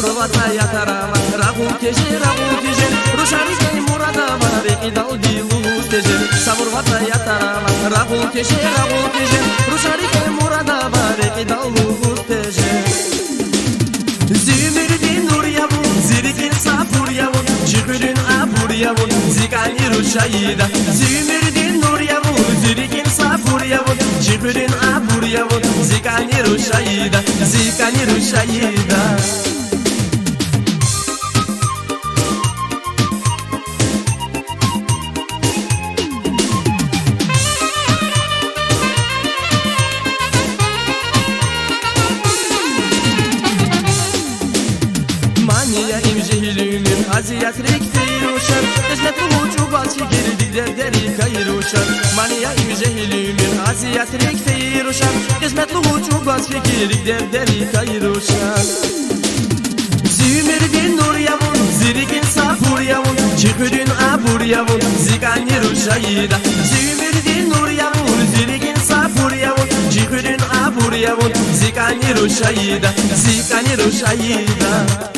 Samurvata yatarama Ragu keje Rushari ke muradama Reki daldi ustece Samurvata yatarama Ragu keje Rushari ke muradama Reki daldi ustece Zümürdin nur yavun Zirikin sapur yavun Çıkırın apur yavun Zikani ruşayida Zümürdin nur yavun Zirikin sapur yavun Çıkırın apur yavun Zikani ruşayida Zikani ruşayida Mania imcehilümün Aziyat rekteyir uçar Ecnet ucu balçı girdik derderi kayır uçar Mania imcehilümün Aziyat rekteyir uçar Ecnet ucu balçı girdik derderi kayır uçar Zümürdin nur yavun Zirikin sapur yavun Çıkırın apur yavun Zikani ruşayida Zümürdin nur yavun Zirikin sapur yavun Çıkırın apur yavun Zikani ruşayida Zikani ruşayida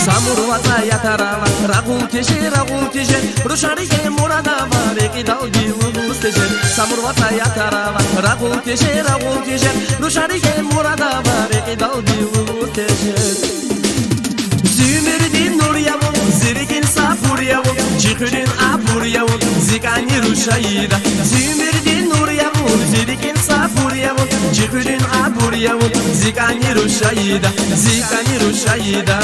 Samurvata yatarama Ragu keje Rushari ke muradama Reki daldi ustece Samurvata yatarama Ragu keje Rushari ke muradama Reki daldi ustece Zümürdin nur yavun Zirikin sapur yavun Çıkırın apur yavun Zikani ruşayida Zümürdin nur yavun Zirikin sapur yavun Çıkırın apur yavun Zikani ruşayida Zikani ruşayida